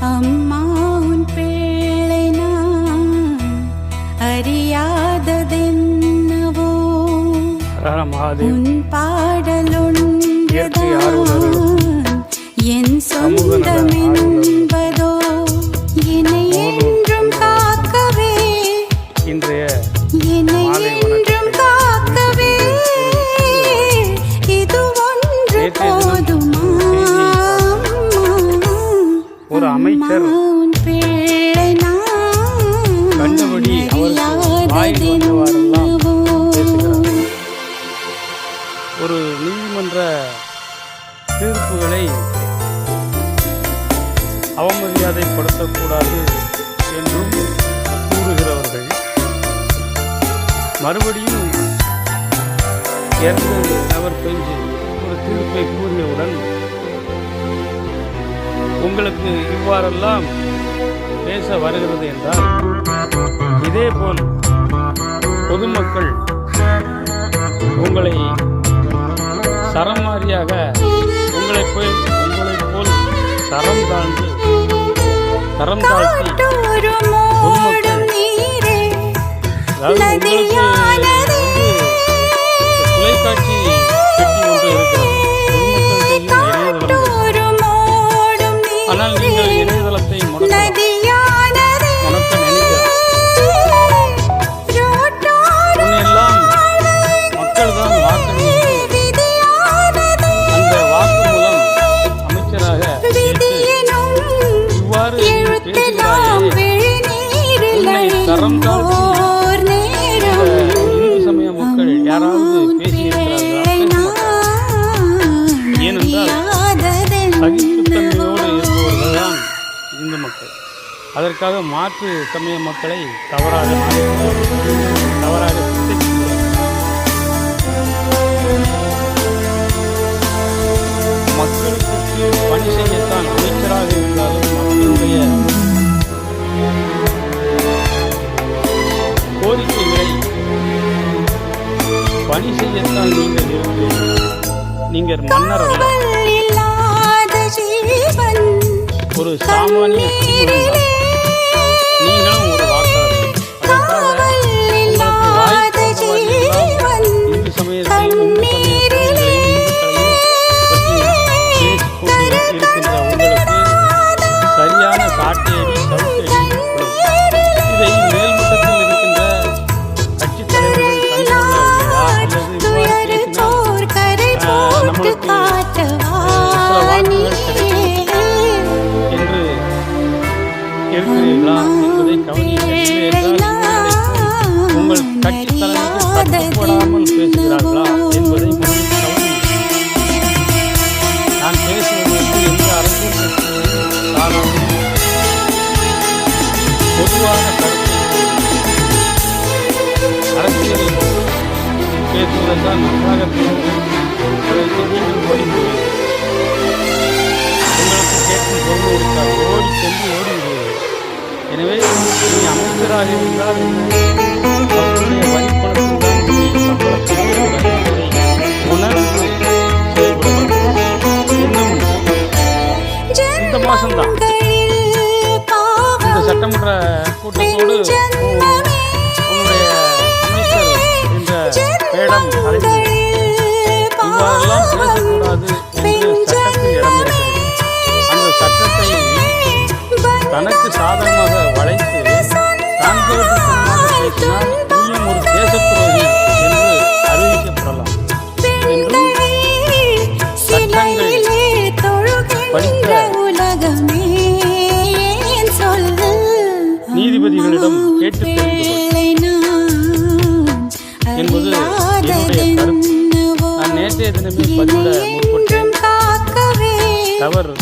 அம்மா உன் பிள்ளை நான் அறியாததென்னவோ உன் பாடலொன்றுதான் என் சொந்தமென்பதோ என்னை என்றும் காக்கவே என்னை என்றும் காக்கவே இது ஒன்று போதுமா ஒரு அமைச்சர் கண்டபடி ஒரு நீதிமன்ற தீர்ப்புகளை அவமரியாதைப்படுத்தக்கூடாது என்றும் கூறுகிறவர்கள் மறுபடியும் இரண்டு நபர் பெஞ்சு ஒரு தீர்ப்பை கூறியவுடன் உங்களுக்கு இவ்வாறெல்லாம் பேச வருகிறது என்றால் இதேபோல் பொதுமக்கள் உங்களை சரமாரியாக உங்களைப் போல் தரம் தாழ்த்தி பொதுமக்கள் அதாவது உங்களுக்கு தொலைக்காட்சி பெட்டி ஒன்று இருக்கிறது ஆனால் நீங்கள் இணையதளத்தை முடக்க நினைக்கிறார் முன்னெல்லாம் மக்கள் தான் வாக்களித்து அந்த வாக்கு மூலம் அமைச்சராக இவ்வாறு பேசுகிறாயே உன்னை தரம் தாழ்த்தி இந்து சமய மக்கள் யாராவது பேசியிருக்கிறார்களா? ஏனென்றால் சகிப்புத்தன்மையோடு இருப்பவர்கள் தான் இந்து மக்கள். அதற்காக மாற்று சமய மக்களை தவறாக மக்களுக்கு பணி செய்யத்தான் அமைச்சராக இருந்தாலும் மக்களுடைய கோரிக்கைகளை பணி செய்யத்தான் நீங்கள் இருக்கிறீர்கள். நீங்கள் மன்னர் அல்ல, ஒரு சாமானிய நீங்களும் ஒரு வாக்காளர். அதற்காக உங்களுக்கு வாய்ப்பு இந்து சமயத்தையும் இந்துக்களையும் பற்றி பேசிக்கொண்டு இருக்கின்ற உங்களுக்கு சரியான சாட்டையடி சவுக்கடி இதை மேல்மட்டத்தில் இருக்கின்ற கட்சித் தலைவர்கள் கண்டுகொள்ளவில்லையா அல்லது இவ்வாறு பேசினால் நம்மளுக்கு சில வாக்குகள் கிடைக்கும் என்று இருக்கிறீர்களா என்பதை கவனியுங்கள். உங்கள் கட்சி தலைமைக்கு கட்டுப்படாமல் பேசுகிறார்களா என்பதை முதலில் கவனியுங்கள். நான் பேசுவது எந்த அரசியல் கட்சியும் சாராமல் பொதுவான கருத்தை அரசியலில் பேசுவதற்காக நன்றாக நீங்கள் ஓடிவிடுவீர்கள். உங்களுக்கு கேட்கும் பொருள் இருக்காது, ஓடி சென்று ஓடிவிடுவீர்கள். எனவே நீ அமைச்சராக இருந்தால் அவர்களுடைய வரிப்பணத்தில் தான் சம்பளத்தை உணர்ந்து செயல்பட இன்னும் இந்த மாதம்தான் இந்த சட்டமன்ற கூட்டத்தோடு உன்னுடைய அமைச்சர் என்ற வேடம் அடைந்து இவ்வாறெல்லாம் பேசக்கூடாது என்று சட்டத்தில் இடம் இருக்கிறது. அந்த சட்டத்தை தனக்கு சாதகமாக வளைத்து தான் பேசினால் நீயும் ஒரு தேசத்துரோகி என்று அறிவிக்கப்படலாம் என்றும் சட்டங்கள் படித்த நீதிபதிகளிடம் கேட்டு தெரிந்து என்பது என்னுடைய கருத்து. நான் நேற்றைய தினமே பதிவிட முற்பட்டேன். தவறு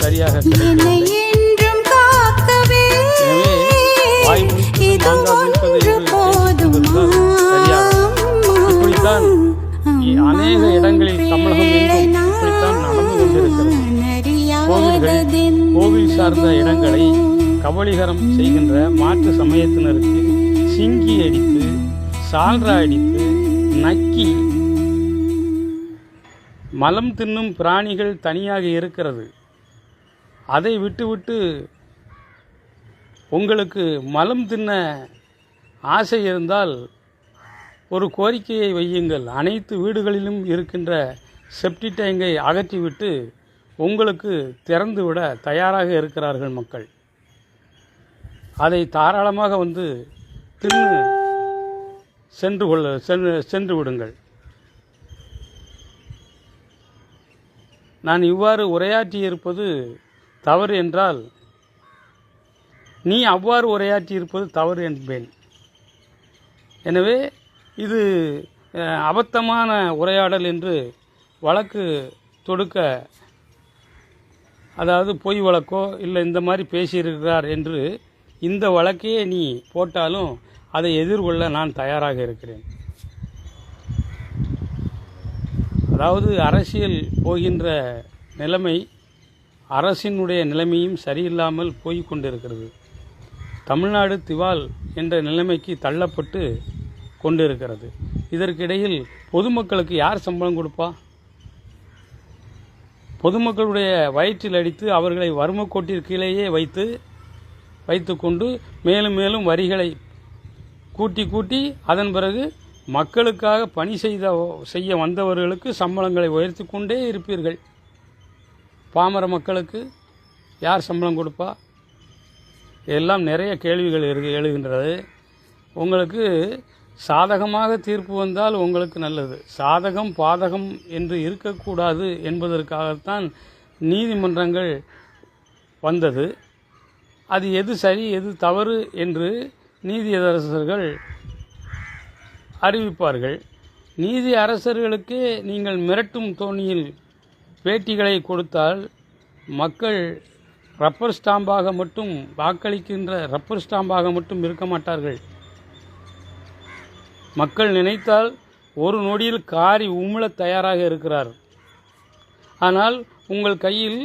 சரியாக கிடைக்கவில்லை. எனவே வாய்மொழிக்கு மாங்காய் வைப்பது சரியாக இப்படித்தான் அநேக இடங்களில் தமிழகம் எங்கும் இப்படித்தான் நடந்து கொண்டிருக்கிறது. கோவில் சார்ந்த இடங்களை கபலீகரம் செய்கின்ற மாற்று சமயத்தினருக்கு சிங்கி அடித்து சால்ரா அடித்து நக்கி மலம் தின்னும் பிராணிகள் தனியாக இருக்கிறது. அதை விட்டுவிட்டு உங்களுக்கு மலம் தின்ன ஆசை இருந்தால் ஒரு கோரிக்கையை வையுங்கள். அனைத்து வீடுகளிலும் இருக்கின்ற செப்டி டேங்கை அகற்றிவிட்டு உங்களுக்கு திறந்துவிட தயாராக இருக்கிறார்கள் மக்கள். அதை தாராளமாக வந்து தின்னு சென்று விடுங்கள். நான் இவ்வாறு உரையாற்றியிருப்பது தவறு என்றால் நீ அவ்வாறு உரையாற்றியிருப்பது தவறு என்பேன். எனவே இது அபத்தமான உரையாடல் என்று வழக்கு தொடுக்க, அதாவது பொய் வழக்கோ இல்லை இந்த மாதிரி பேசியிருக்கிறார் என்று இந்த வழக்கையே நீ போட்டாலும் அதை எதிர்கொள்ள நான் தயாராக இருக்கிறேன். அதாவது அரசியல் போகின்ற நிலைமை, அரசினுடைய நிலைமையும் சரியில்லாமல் போய் கொண்டிருக்கிறது. தமிழ்நாடு திவால் என்ற நிலைமைக்கு தள்ளப்பட்டு கொண்டிருக்கிறது. இதற்கிடையில் பொதுமக்களுக்கு யார் சம்பளம் கொடுப்பா? பொதுமக்களுடைய வயிற்றில் அடித்து அவர்களை வறுமை கோட்டிற்கீழேயே வைத்துக்கொண்டு மேலும் மேலும் வரிகளை கூட்டி அதன் பிறகு மக்களுக்காக பணி செய்ய வந்தவர்களுக்கு சம்பளங்களை உயர்த்தி கொண்டே இருப்பீர்கள். பாமர மக்களுக்கு யார் சம்பளம் கொடுப்பா? எல்லாம் நிறைய கேள்விகள் எழுகின்றது. உங்களுக்கு சாதகமாக தீர்ப்பு வந்தால் உங்களுக்கு நல்லது. சாதகம் பாதகம் என்று இருக்கக்கூடாது என்பதற்காகத்தான் நீதிமன்றங்கள் வந்தது. அது எது சரி எது தவறு என்று நீதியரசர்கள் அறிவிப்பார்கள். நீதி அரசர்களுக்கே நீங்கள் மிரட்டும் தோணியில் பேட்டிகளை கொடுத்தால் மக்கள் ரப்பர் ஸ்டாம்பாக மட்டும் வாக்களிக்கின்ற ரப்பர் ஸ்டாம்பாக மட்டும் இருக்க மாட்டார்கள். மக்கள் நினைத்தால் ஒரு நொடியில் காரி உமிழ தயாராக இருக்கிறார். ஆனால் உங்கள் கையில்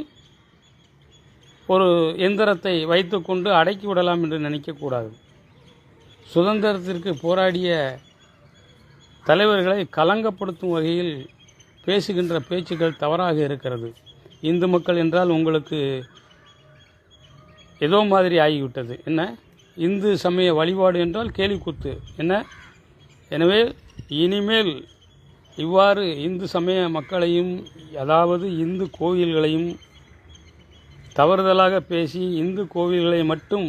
ஒரு எந்திரத்தை வைத்துக்கொண்டு அடக்கி விடலாம் என்று நினைக்கக்கூடாது. சுதந்திரத்திற்கு போராடிய தலைவர்களை கலங்கப்படுத்தும் வகையில் பேசுகின்ற பேச்சுக்கள் தவறாக இருக்கிறது. இந்து மக்கள் என்றால் உங்களுக்கு ஏதோ மாதிரி ஆகிவிட்டது. என்ன இந்து சமய வழிபாடு என்றால் கேலிக்கூத்து என்ன? எனவே இனிமேல் இவ்வாறு இந்து சமய மக்களையும், அதாவது இந்து கோவில்களையும் தவறுதலாக பேசி இந்து கோவில்களை மட்டும்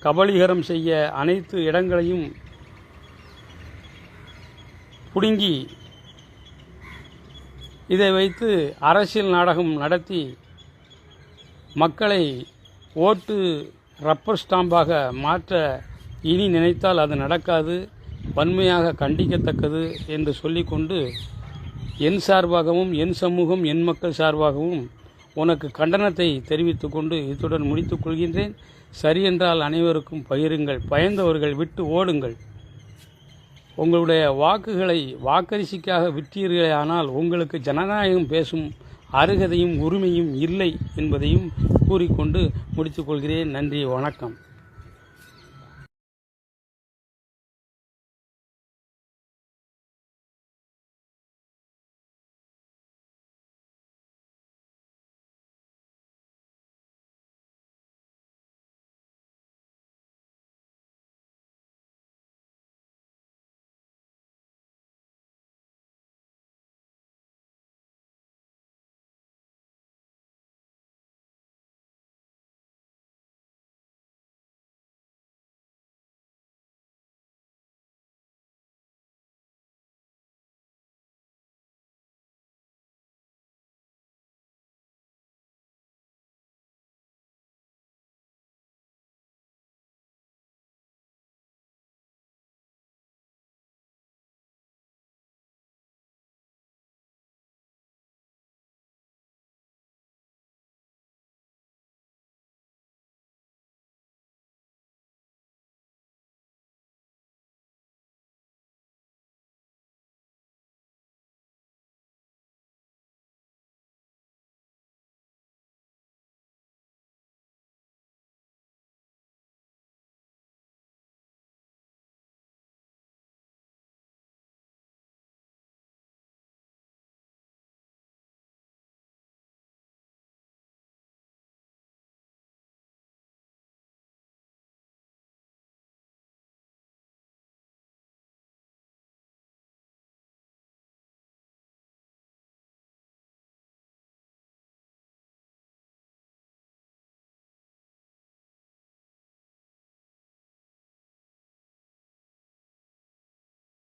கபளீகரம் செய்ய அனைத்து இடங்களையும் புடுங்கி இதை வைத்து அரசியல் நாடகம் நடத்தி மக்களை ஓட்டு ரப்பர் ஸ்டாம்பாக மாற்ற இனி நினைத்தால் அது நடக்காது. வன்மையாக கண்டிக்கத்தக்கது என்று சொல்லிக்கொண்டு என் சார்பாகவும் என் சமூகம் என் மக்கள் சார்பாகவும் உனக்கு கண்டனத்தை தெரிவித்துக் கொண்டு இத்துடன் முடித்துக் கொள்கின்றேன். சரி என்றால் அனைவருக்கும் பகிருங்கள், பயந்தவர்கள் விட்டு ஓடுங்கள். உங்களுடைய வாக்குகளை வாக்கரிசிக்காக விற்றீர்களே, ஆனால் உங்களுக்கு ஜனநாயகம் பேசும் அருகதையும் உரிமையும் இல்லை என்பதையும் கூறிக்கொண்டு முடித்துக் கொள்கிறேன். நன்றி, வணக்கம்.